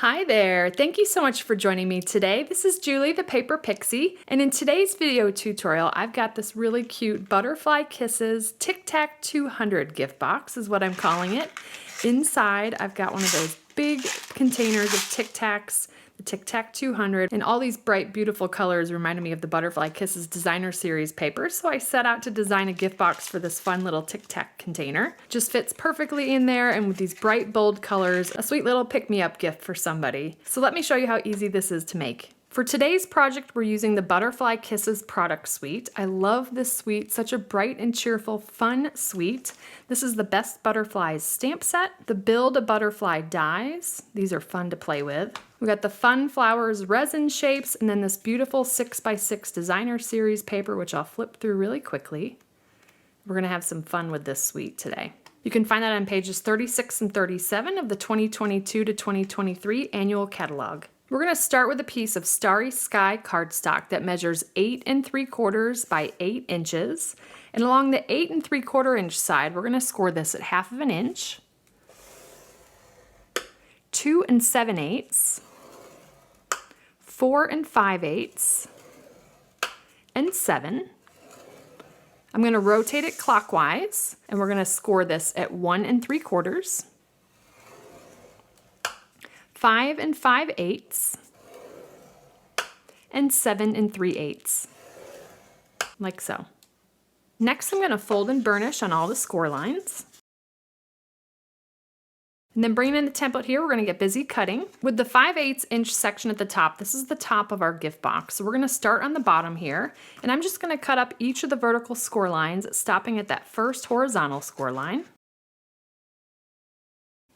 Hi there! Thank you so much for joining me today. This is Julie, the Paper Pixie, and in today's video tutorial, I've got this really cute Butterfly Kisses Tic Tac 200 gift box, is what I'm calling it. Inside, I've got one of those big containers of Tic Tacs, the Tic Tac 200, and all these bright, beautiful colors reminded me of the Butterfly Kisses designer series paper, so I set out to design a gift box for this fun little Tic Tac container. Just fits perfectly in there, and with these bright, bold colors, a sweet little pick-me-up gift for somebody. So let me show you how easy this is to make. For today's project, we're using the Butterfly Kisses product suite. I love this suite, such a bright and cheerful, fun suite. This is the Best Butterflies stamp set, the Build a Butterfly dies. These are fun to play with. We got the Fun Flowers resin shapes, and then this beautiful 6x6 designer series paper, which I'll flip through really quickly. We're gonna have some fun with this suite today. You can find that on pages 36 and 37 of the 2022 to 2023 annual catalog. We're going to start with a piece of Starry Sky cardstock that measures 8 3/4 by 8 inches. And along the 8 3/4 inch side, we're going to score this at 1/2 inch, 2 7/8, 4 5/8, and 7. I'm going to rotate it clockwise, and we're going to score this at 1 3/4, 5 5/8, and 7 3/8, like so. Next, I'm going to fold and burnish on all the score lines. And then bringing in the template here, we're going to get busy cutting. With the 5/8 inch section at the top, this is the top of our gift box. So we're going to start on the bottom here, and I'm just going to cut up each of the vertical score lines, stopping at that first horizontal score line.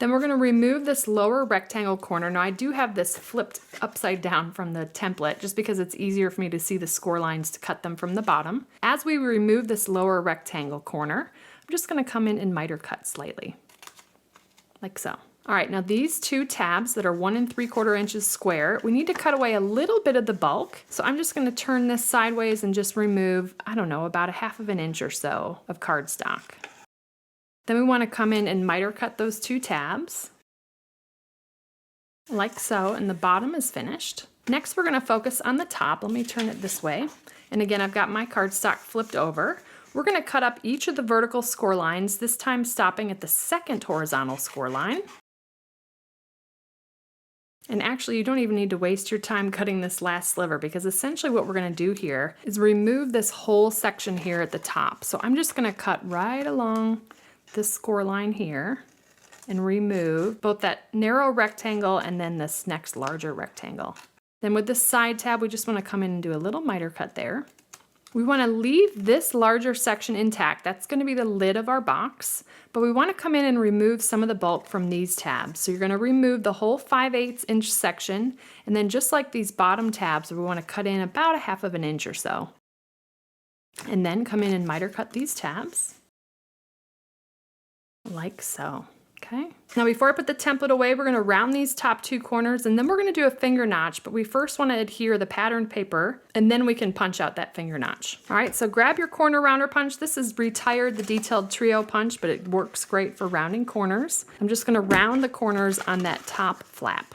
Then we're going to remove this lower rectangle corner. Now I do have this flipped upside down from the template just because it's easier for me to see the score lines to cut them from the bottom. As we remove this lower rectangle corner, I'm just going to come in and miter cut slightly, like so. All right, now these two tabs that are 1 3/4 inches square, we need to cut away a little bit of the bulk. So I'm just going to turn this sideways and just remove, I don't know, about 1/2 inch or so of cardstock. Then we want to come in and miter cut those two tabs, like so, and the bottom is finished. Next, we're going to focus on the top. Let me turn it this way. And again, I've got my cardstock flipped over. We're going to cut up each of the vertical score lines, this time stopping at the second horizontal score line. And actually, you don't even need to waste your time cutting this last sliver, because essentially what we're going to do here is remove this whole section here at the top. So I'm just going to cut right along this score line here and remove both that narrow rectangle and then this next larger rectangle. Then with this side tab, we just want to come in and do a little miter cut there. We want to leave this larger section intact. That's going to be the lid of our box, but we want to come in and remove some of the bulk from these tabs. So you're going to remove the whole 5/8 inch section, and then just like these bottom tabs, we want to cut in about 1/2 inch or so. And then come in and miter cut these tabs, like so. Okay. Now before I put the template away, we're going to round these top two corners, and then we're going to do a finger notch, but we first want to adhere the patterned paper, and then we can punch out that finger notch. All right, so grab your corner rounder punch. This is retired, the detailed trio punch, but it works great for rounding corners. I'm just going to round the corners on that top flap,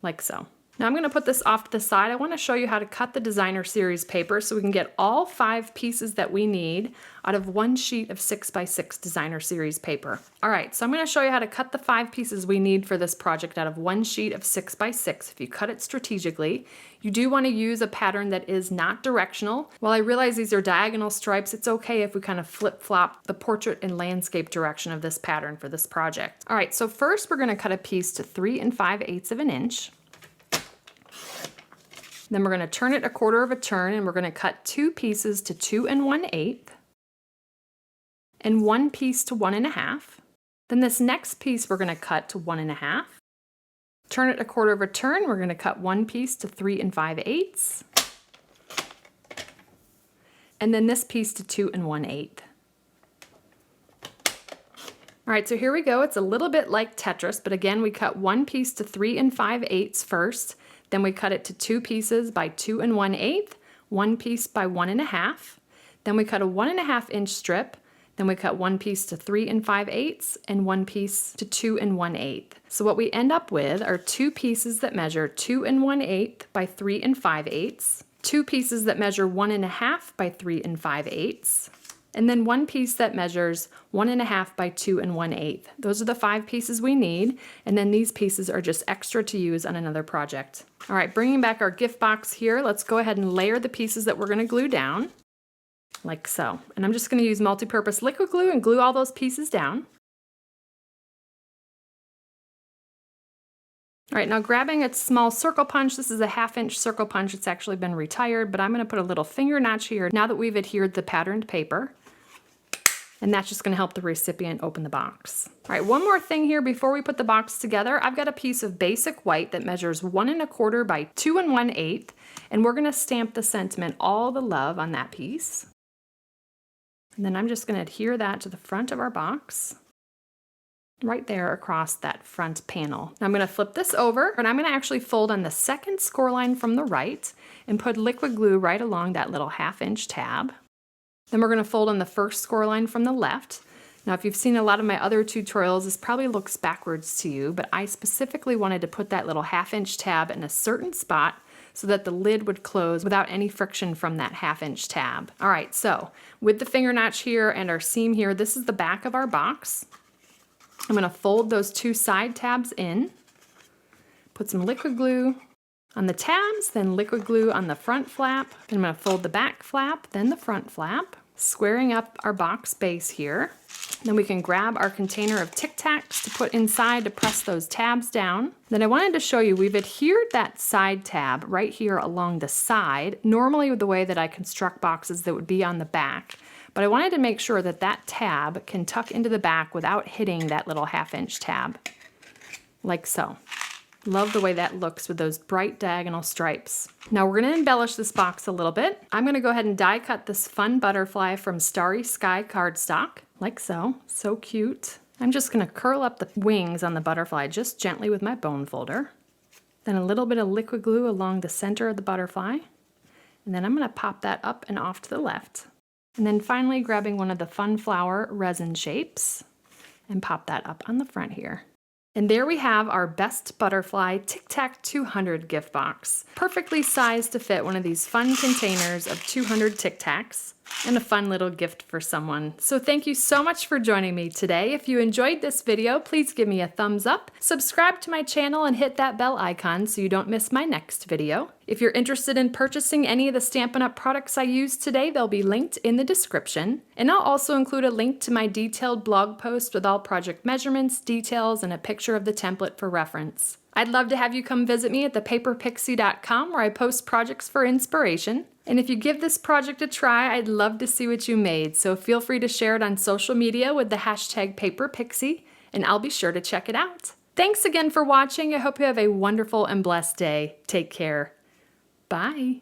like so. Now I'm going to put this off to the side. I want to show you how to cut the designer series paper so we can get all 5 pieces that we need out of one sheet of 6x6 designer series paper. All right, so I'm going to show you how to cut the 5 pieces we need for this project out of one sheet of 6x6. If you cut it strategically, you do want to use a pattern that is not directional. While I realize these are diagonal stripes, it's okay if we kind of flip-flop the portrait and landscape direction of this pattern for this project. All right, so first we're going to cut a piece to 3 5/8 inch. Then we're going to turn it 1/4 turn, and we're going to cut 2 pieces to 2 1/8, and 1 piece to 1 1/2. Then this next piece we're going to cut to 1 1/2. Turn it 1/4 turn, we're going to cut 1 piece to 3 5/8, and then this piece to 2 1/8. All right, so here we go. It's a little bit like Tetris, but again, we cut 1 piece to 3 5/8 first. Then we cut it to 2 pieces by 2 1/8, 1 piece by 1 1/2. Then we cut a 1 1/2 inch strip Then we cut one piece to 3 5/8 and one piece to 2 1/8. So what we end up with are two pieces that measure 2 1/8 by 3 5/8, two pieces that measure 1 1/2 by 3 5/8, and then one piece that measures 1 1/2 by 2 1/8. Those are the 5 pieces we need, and then these pieces are just extra to use on another project. All right, bringing back our gift box here, let's go ahead and layer the pieces that we're going to glue down, like so. And I'm just going to use multi-purpose liquid glue and glue all those pieces down. All right, now grabbing a small circle punch, this is a 1/2-inch circle punch. It's actually been retired, but I'm going to put a little finger notch here now that we've adhered the patterned paper. And that's just going to help the recipient open the box. All right, one more thing here before we put the box together. I've got a piece of basic white that measures 1 1/4 by 2 1/8, and we're going to stamp the sentiment, all the love, on that piece. And then I'm just going to adhere that to the front of our box, right there across that front panel. Now I'm going to flip this over, and I'm going to actually fold on the second score line from the right and put liquid glue right along that little 1/2-inch tab. Then we're going to fold on the first score line from the left. Now if you've seen a lot of my other tutorials, this probably looks backwards to you, but I specifically wanted to put that little 1/2-inch tab in a certain spot so that the lid would close without any friction from that 1/2-inch tab. All right, so with the finger notch here and our seam here, this is the back of our box. I'm going to fold those two side tabs in, put some liquid glue on the tabs, then liquid glue on the front flap. Then I'm going to fold the back flap, then the front flap, squaring up our box base here. Then we can grab our container of Tic Tacs to put inside to press those tabs down. Then I wanted to show you, we've adhered that side tab right here along the side, normally with the way that I construct boxes that would be on the back. But I wanted to make sure that that tab can tuck into the back without hitting that little 1/2-inch tab, like so. Love the way that looks with those bright diagonal stripes. Now we're going to embellish this box a little bit. I'm going to go ahead and die cut this fun butterfly from Starry Sky cardstock, like so. So cute. I'm just going to curl up the wings on the butterfly just gently with my bone folder. Then a little bit of liquid glue along the center of the butterfly. And then I'm going to pop that up and off to the left. And then finally grabbing one of the fun flower resin shapes and pop that up on the front here. And there we have our best butterfly Tic Tac 200 gift box. Perfectly sized to fit one of these fun containers of 200 Tic Tacs, and a fun little gift for someone. So thank you so much for joining me today. If you enjoyed this video, please give me a thumbs up, subscribe to my channel, and hit that bell icon so you don't miss my next video. If you're interested in purchasing any of the Stampin' Up! Products I used today, they'll be linked in the description. And I'll also include a link to my detailed blog post with all project measurements, details, and a picture of the template for reference. I'd love to have you come visit me at thepaperpixie.com, where I post projects for inspiration. And if you give this project a try, I'd love to see what you made, so feel free to share it on social media with the hashtag #PaperPixie, and I'll be sure to check it out. Thanks again for watching. I hope you have a wonderful and blessed day. Take care. Bye.